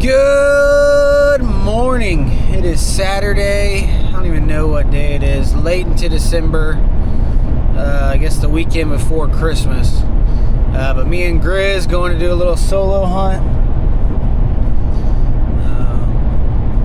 Good morning. It is Saturday. I don't even know what day it is. Late into December. I guess the weekend before Christmas. But me and Grizz going to do a little solo hunt.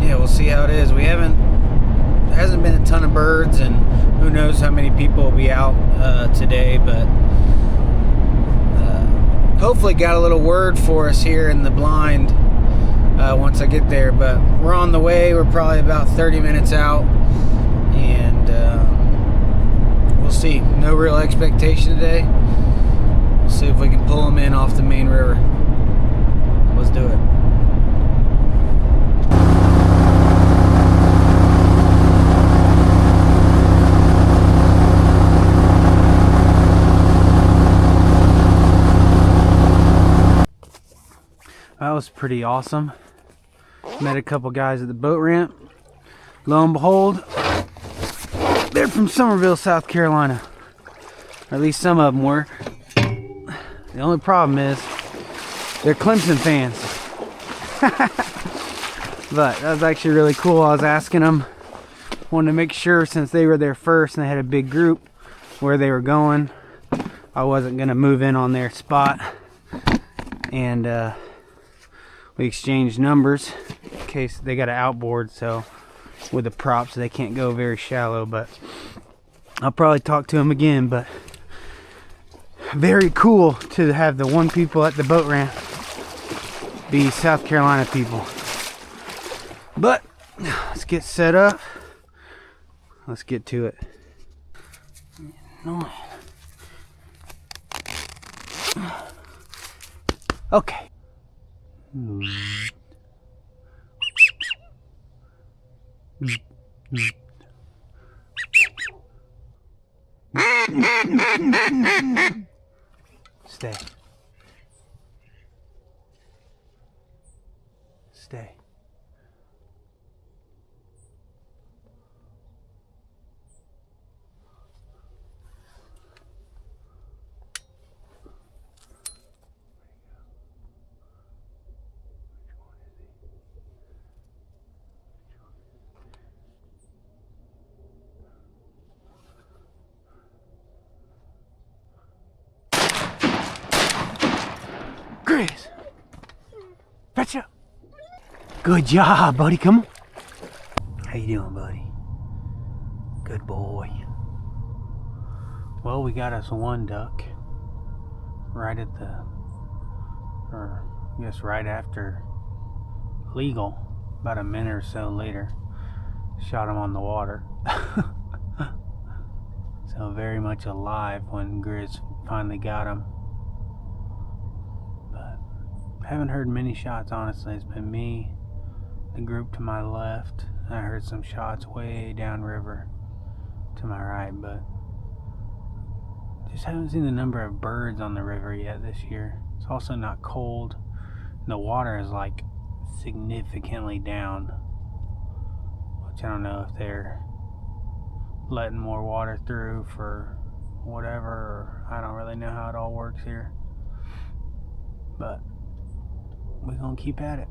Yeah, we'll see how it is. There hasn't been a ton of birds, and who knows how many people will be out today, but hopefully got a little word for us here in the blind once I get there. But we're on the way. We're probably about 30 minutes out, and we'll see. No real expectation today. We'll see if we can pull them in off the main river. Let's do it. That was pretty awesome. Met a couple guys at the boat ramp. Lo and behold, they're from Summerville, South Carolina. Or at least some of them were. The only problem is they're Clemson fans. But that was actually really cool. I was asking them, wanted to make sure since they were there first and they had a big group where they were going, I wasn't going to move in on their spot. And we exchanged numbers in case they got an outboard, so with the props they can't go very shallow. But I'll probably talk to them again. But very cool to have the one people at the boat ramp be South Carolina people. But let's get set up. Let's get to it. Okay. Stay. Stay. Grizz, fetch up. Good job, buddy. Come on. How you doing, buddy? Good boy. Well, we got us one duck right at right after legal. About a minute or so later, shot him on the water. So very much alive when Grizz finally got him. Haven't heard many shots, honestly. It's been me, the group to my left. I heard some shots way downriver to my right, but just haven't seen the number of birds on the river yet this year. It's also not cold. The water is like significantly down, which I don't know if they're letting more water through for whatever, or I don't really know how it all works here. But we're gonna keep at it.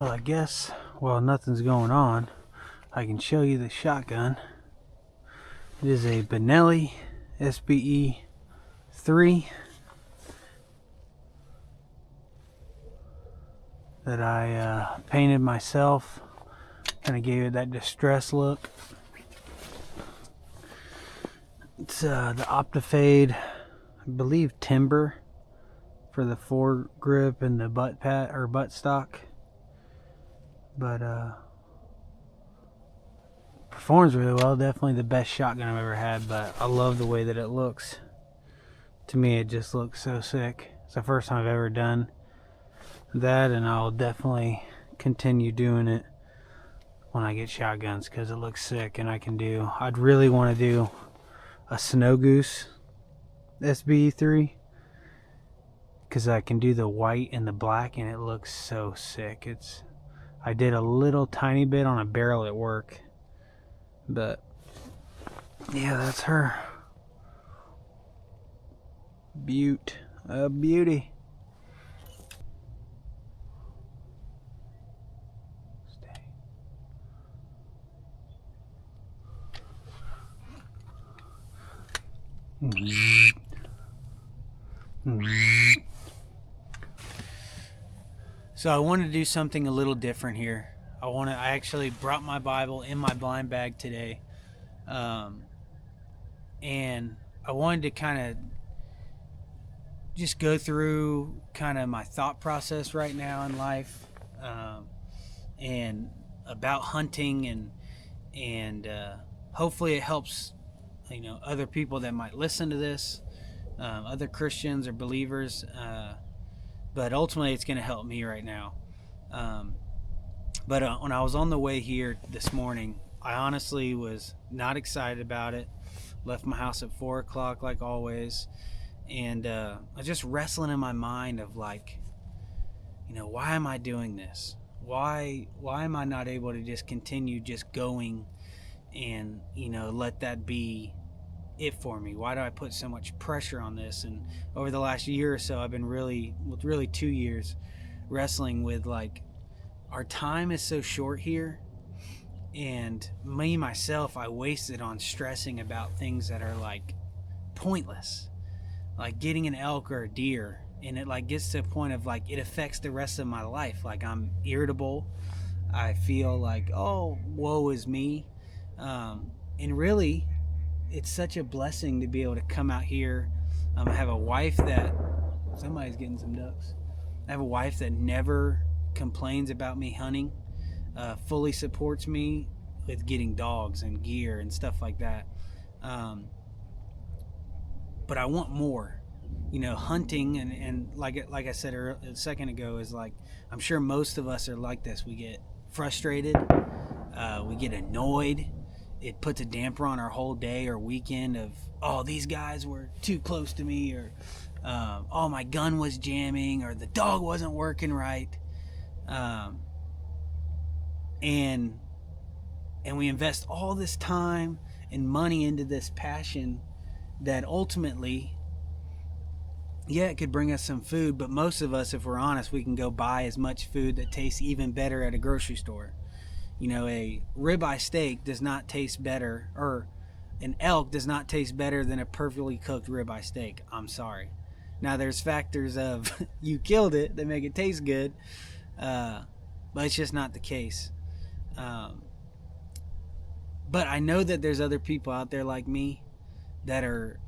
Well, I guess while nothing's going on, I can show you the shotgun. It is a Benelli SBE 3 that I painted myself. Kind of gave it that distress look. It's the Optifade, I believe, timber for the foregrip and the butt stock. But performs really well. Definitely the best shotgun I've ever had, but I love the way that it looks. To me, it just looks so sick. It's the first time I've ever done that, and I'll definitely continue doing it when I get shotguns because it looks sick and I'd really want to do a Snow Goose SBE3 because I can do the white and the black and it looks so sick. I did a little tiny bit on a barrel at work, but yeah, that's her. A beauty. So I wanted to do something a little different here. I actually brought my Bible in my blind bag today, and I wanted to kind of just go through kind of my thought process right now in life, and about hunting, and hopefully it helps other people that might listen to this, other Christians or believers, but ultimately it's going to help me right now. But when I was on the way here this morning, I honestly was not excited about it. Left my house at 4 o'clock like always, and I was just wrestling in my mind of like, why am I doing this? Why am I not able to just continue just going and let that be it for me? Why do I put so much pressure on this? And over the last year or so, I've been really 2 years wrestling with like, our time is so short here, and myself, I wasted on stressing about things that are like pointless, like getting an elk or a deer, and it like gets to a point of like it affects the rest of my life. Like I'm irritable, I feel like, oh, woe is me, and really it's such a blessing to be able to come out here. I have a wife that somebody's getting some ducks. I have a wife that never complains about me hunting, fully supports me with getting dogs and gear and stuff like that. But I want more. Hunting and like I said a second ago, is like, I'm sure most of us are like this. We get frustrated, we get annoyed. It puts a damper on our whole day or weekend of, oh, these guys were too close to me, or oh, my gun was jamming, or the dog wasn't working right. And we invest all this time and money into this passion that ultimately, yeah, it could bring us some food, but most of us, if we're honest, we can go buy as much food that tastes even better at a grocery store. A ribeye steak does not taste better, or an elk does not taste better than a perfectly cooked ribeye steak. I'm sorry. Now, there's factors of you killed it that make it taste good, but it's just not the case. But I know that there's other people out there like me that are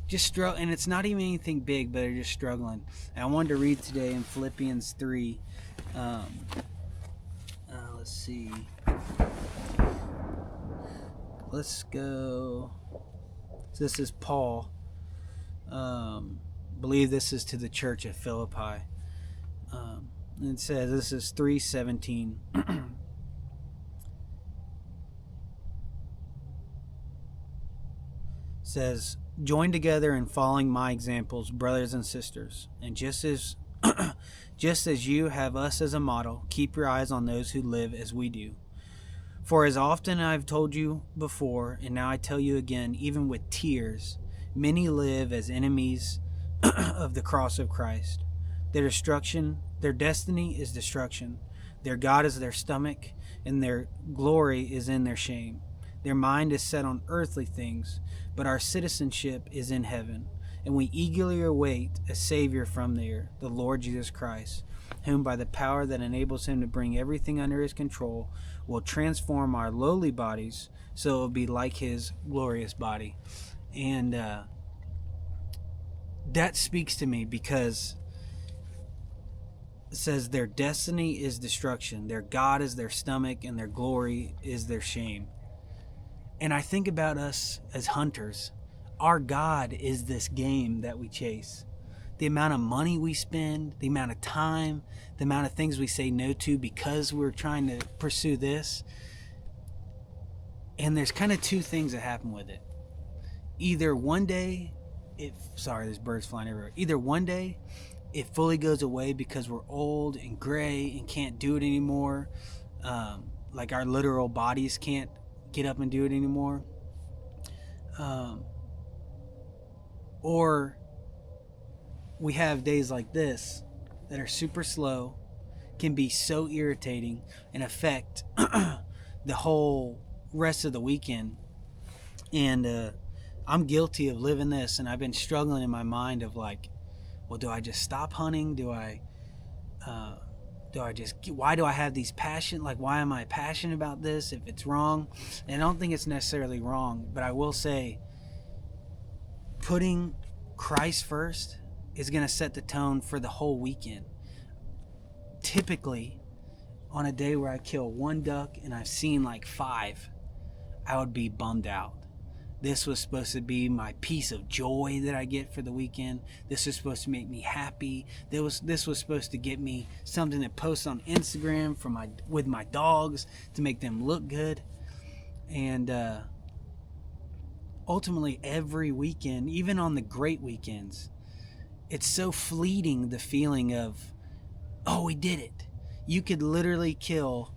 just struggling, and it's not even anything big, but they're just struggling. And I wanted to read today in Philippians 3. Let's see. Let's go. So this is Paul. Believe this is to the church at Philippi. And it says, this is 3:17. Says, join together in following my examples, brothers and sisters, and just as you have us as a model, keep your eyes on those who live as we do. For as often I've told you before, and now I tell you again, even with tears, many live as enemies of the cross of Christ. Their destiny is destruction. Their God is their stomach, and their glory is in their shame. Their mind is set on earthly things, but our citizenship is in heaven, and we eagerly await a Savior from there, the Lord Jesus Christ, whom by the power that enables him to bring everything under his control will transform our lowly bodies so it will be like his glorious body. And that speaks to me because it says their destiny is destruction, their God is their stomach, and their glory is their shame. And I think about us as hunters. Our God is this game that we chase. the amount of money we spend, the amount of time, the amount of things we say no to because we're trying to pursue this. And there's kind of two things that happen with it. Either one day, there's birds flying everywhere. Either one day, it fully goes away because we're old and gray and can't do it anymore. Like our literal bodies can't get up and do it anymore. Or we have days like this that are super slow, can be so irritating, and affect the whole rest of the weekend. And I'm guilty of living this, and I've been struggling in my mind of like, well, do I just stop hunting? Why do I have these passion? Like, why am I passionate about this if it's wrong? And I don't think it's necessarily wrong, but I will say putting Christ first is going to set the tone for the whole weekend. Typically, on a day where I kill one duck and I've seen like 5, I would be bummed out. This was supposed to be my piece of joy that I get for the weekend. This was supposed to make me happy. This was supposed to get me something to post on Instagram with my dogs to make them look good. And ultimately, every weekend, even on the great weekends, it's so fleeting, the feeling of, oh, we did it. You could literally kill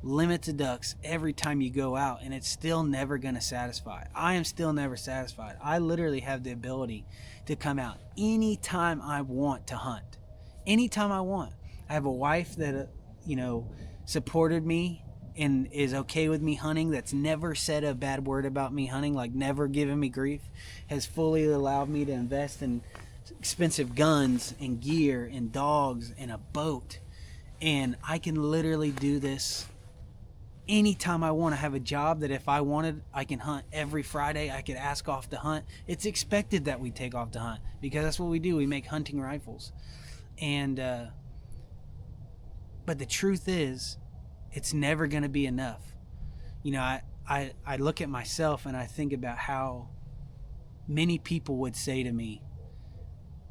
limits of ducks every time you go out, and it's still never going to satisfy. I am still never satisfied. I literally have the ability to come out anytime I want to hunt. Anytime I want. I have a wife that, supported me and is okay with me hunting, that's never said a bad word about me hunting, like never given me grief, has fully allowed me to invest in expensive guns and gear and dogs and a boat. And I can literally do this anytime I want. To have a job that if I wanted, I can hunt every Friday. I could ask off to hunt. It's expected that we take off to hunt because that's what we do. We make hunting rifles. And but the truth is, it's never going to be enough. I look at myself and I think about how many people would say to me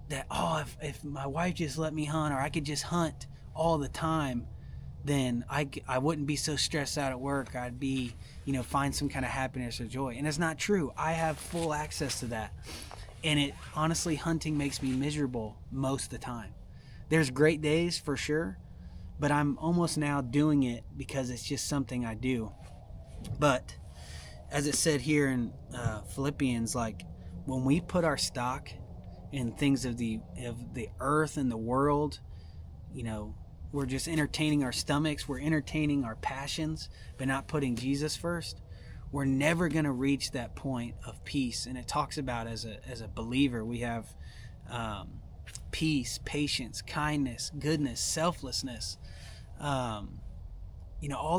that, oh, if my wife just let me hunt, or I could just hunt all the time, then I wouldn't be so stressed out at work. I'd be, find some kind of happiness or joy. And it's not true. I have full access to that. And honestly, hunting makes me miserable most of the time. There's great days for sure, but I'm almost now doing it because it's just something I do. But as it said here in Philippians, like when we put our stock in things of the earth and the world, we're just entertaining our stomachs, we're entertaining our passions, but not putting Jesus first, we're never going to reach that point of peace. And it talks about as a believer, we have peace, patience, kindness, goodness, selflessness, all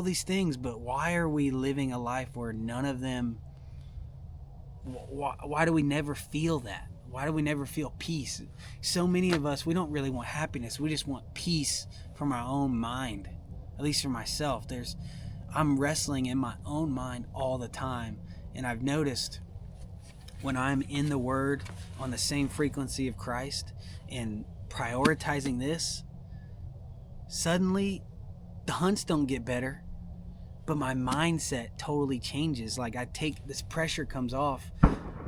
these things. But why are we living a life where none of them, why do we never feel that? Why do we never feel peace? So many of us, we don't really want happiness. We just want peace from our own mind. At least for myself, I'm wrestling in my own mind all the time. And I've noticed when I'm in the Word on the same frequency of Christ and prioritizing this, suddenly the hunts don't get better, but my mindset totally changes. Like this pressure comes off.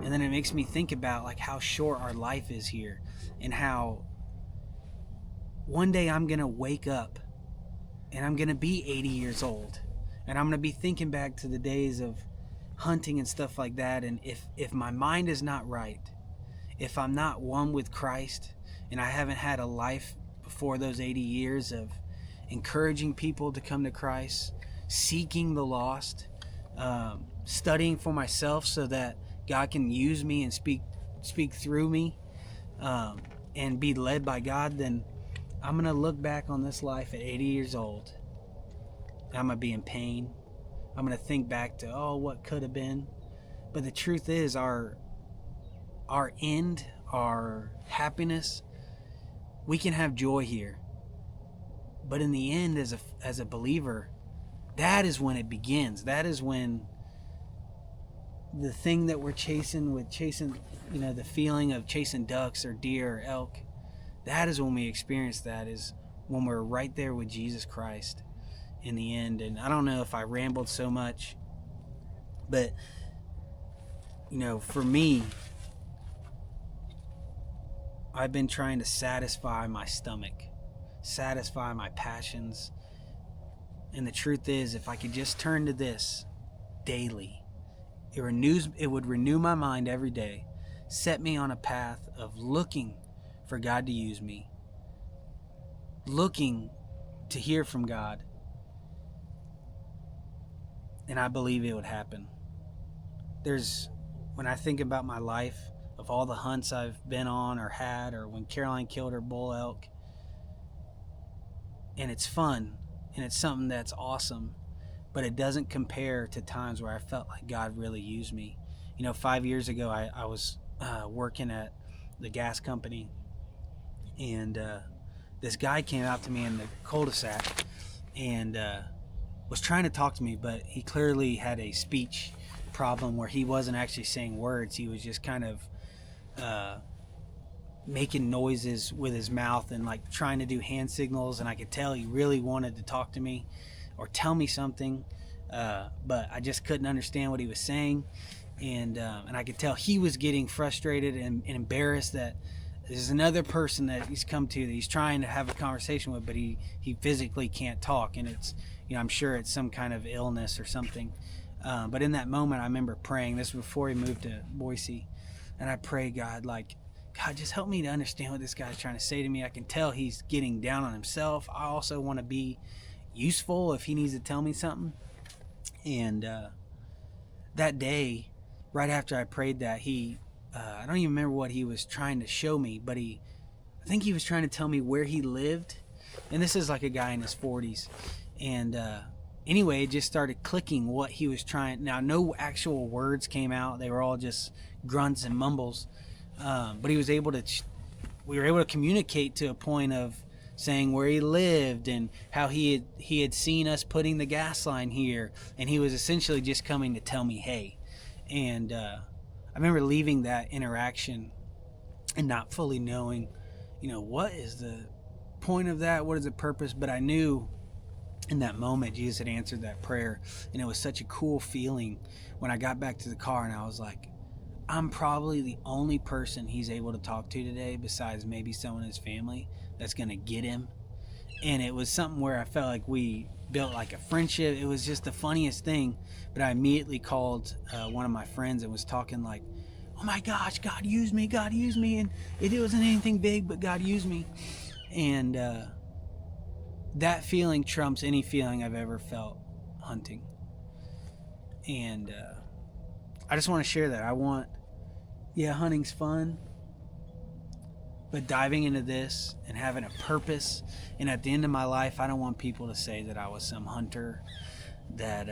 And then it makes me think about like how short our life is here, and how one day I'm going to wake up and I'm going to be 80 years old, and I'm going to be thinking back to the days of hunting and stuff like that. And if my mind is not right, if I'm not one with Christ, and I haven't had a life before those 80 years of encouraging people to come to Christ, seeking the lost, studying for myself so that God can use me and speak through me, and be led by God, then I'm going to look back on this life at 80 years old. I'm going to be in pain. I'm going to think back to, what could have been. But the truth is, our end, our happiness, we can have joy here. But in the end, as a believer, that is when it begins. That is when the thing that we're chasing, the feeling of chasing ducks or deer or elk, That is when we experience that, is when we're right there with Jesus Christ in the end. And I don't know if I rambled so much, but for me, I've been trying to satisfy my stomach, satisfy my passions. And the truth is, if I could just turn to this daily, it would renew my mind every day, set me on a path of looking for God to use me, looking to hear from God. And I believe it would happen. When I think about my life, of all the hunts I've been on or had, or when Caroline killed her bull elk, and it's fun, and it's something that's awesome, but it doesn't compare to times where I felt like God really used me. 5 years ago, I was working at the gas company, and this guy came out to me in the cul-de-sac and was trying to talk to me, but he clearly had a speech problem where he wasn't actually saying words. He was just kind of making noises with his mouth and like trying to do hand signals, and I could tell he really wanted to talk to me or tell me something, but I just couldn't understand what he was saying, and I could tell he was getting frustrated and embarrassed that there's another person that he's come to that he's trying to have a conversation with, but he physically can't talk, and it's I'm sure it's some kind of illness or something. But in that moment, I remember praying. This was before he moved to Boise, and I prayed, God, just help me to understand what this guy's trying to say to me. I can tell he's getting down on himself. I also want to be useful if he needs to tell me something. And that day, right after I prayed that, I don't even remember what he was trying to show me, but I think he was trying to tell me where he lived. And this is like a guy in his 40s. And anyway, it just started clicking what he was trying. Now, no actual words came out. They were all just grunts and mumbles. But we were able to communicate to a point of saying where he lived and how he had seen us putting the gas line here, and he was essentially just coming to tell me, hey. And I remember leaving that interaction and not fully knowing, what is the point of that? What is the purpose? But I knew in that moment Jesus had answered that prayer, and it was such a cool feeling when I got back to the car, and I was like, I'm probably the only person he's able to talk to today, besides maybe someone in his family, that's going to get him. And it was something where I felt like we built like a friendship. It was just the funniest thing. But I immediately called one of my friends and was talking like, oh my gosh, God used me. And it wasn't anything big, but God used me. And that feeling trumps any feeling I've ever felt hunting. And I just want to share that. Hunting's fun, but diving into this and having a purpose, and at the end of my life, I don't want people to say that I was some hunter, that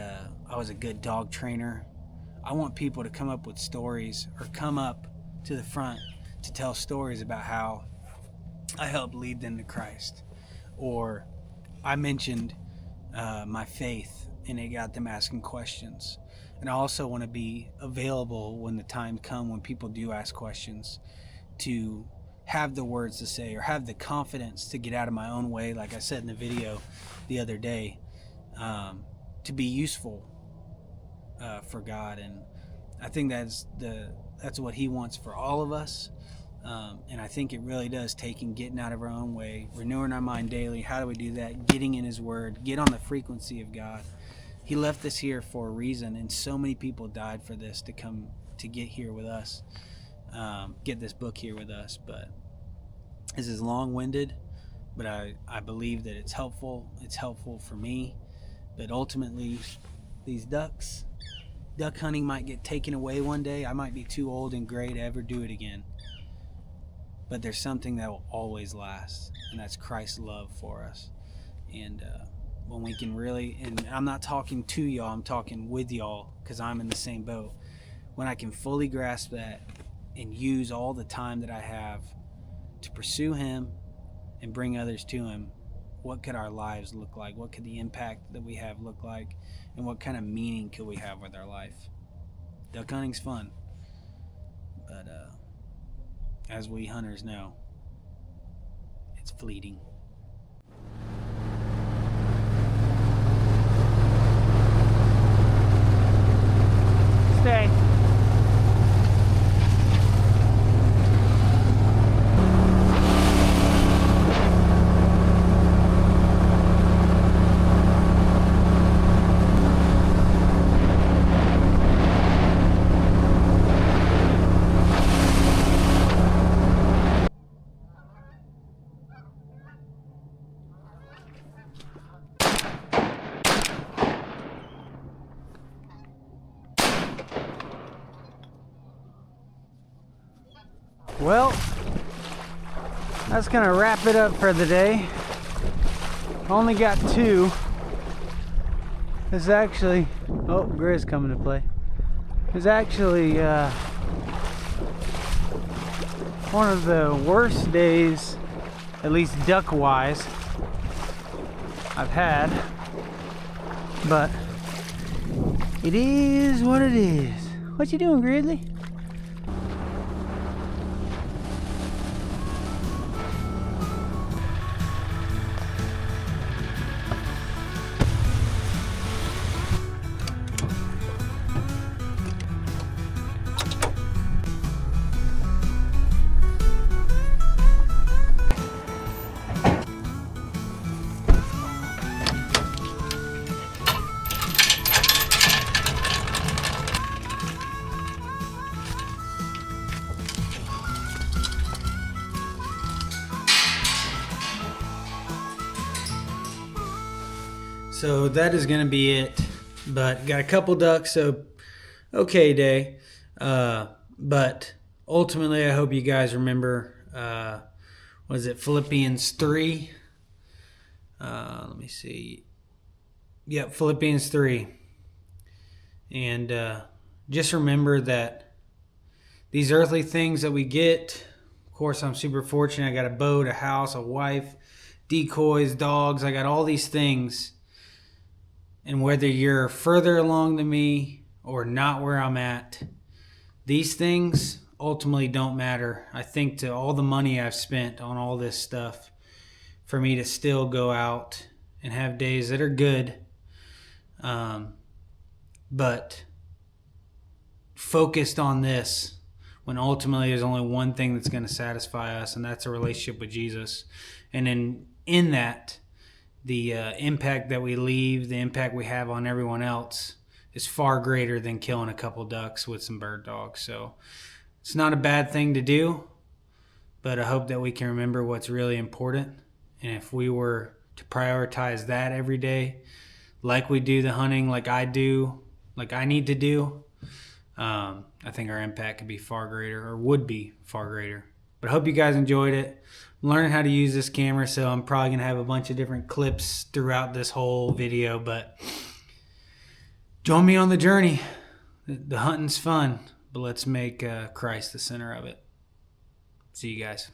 I was a good dog trainer. I want people to come up with stories, or come up to the front to tell stories about how I helped lead them to Christ, or I mentioned my faith and it got them asking questions. And I also want to be available when the time comes, when people do ask questions, to have the words to say, or have the confidence to get out of my own way, like I said in the video the other day, to be useful for God. And I think that's what he wants for all of us. And I think it really does take getting out of our own way, renewing our mind daily. How do we do that? Getting in his word, get on the frequency of God. He left this here for a reason, and so many people died for this, to come to get here with us, get this book here with us. But this is long-winded, but I believe that it's helpful. It's helpful for me. But ultimately, these duck hunting might get taken away one day. I might be too old and gray to ever do it again. But there's something that will always last, and that's Christ's love for us. And when we can really, and I'm not talking to y'all, I'm talking with y'all, because I'm in the same boat. When I can fully grasp that and use all the time that I have to pursue him and bring others to him, what could our lives look like? What could the impact that we have look like? And what kind of meaning could we have with our life? Duck hunting's fun, but as we hunters know, It's fleeting. Stay. Well, that's gonna wrap it up for the day. Only got 2. It's actually, oh, Grizz coming to play. It's actually one of the worst days, at least duck wise, I've had. But it is what it is. What you doing, Grizzly? So that is going to be it. But got a couple ducks, so okay day. But ultimately, I hope you guys remember, was it Philippians 3? Let me see. Yep, Philippians 3. And just remember that these earthly things that we get, of course, I'm super fortunate. I got a boat, a house, a wife, decoys, dogs. I got all these things. And whether you're further along than me or not where I'm at, these things ultimately don't matter. I think to all the money I've spent on all this stuff, for me to still go out and have days that are good, but focused on this, when ultimately there's only one thing that's going to satisfy us, and that's a relationship with Jesus. And in that, the impact that we leave, the impact we have on everyone else is far greater than killing a couple ducks with some bird dogs. So it's not a bad thing to do, but I hope that we can remember what's really important. And if we were to prioritize that every day, like we do the hunting, like I do, like I need to do, I think our impact could be far greater, or would be far greater. But I hope you guys enjoyed it. I'm learning how to use this camera, so I'm probably going to have a bunch of different clips throughout this whole video. But join me on the journey. The hunting's fun, but let's make Christ the center of it. See you guys.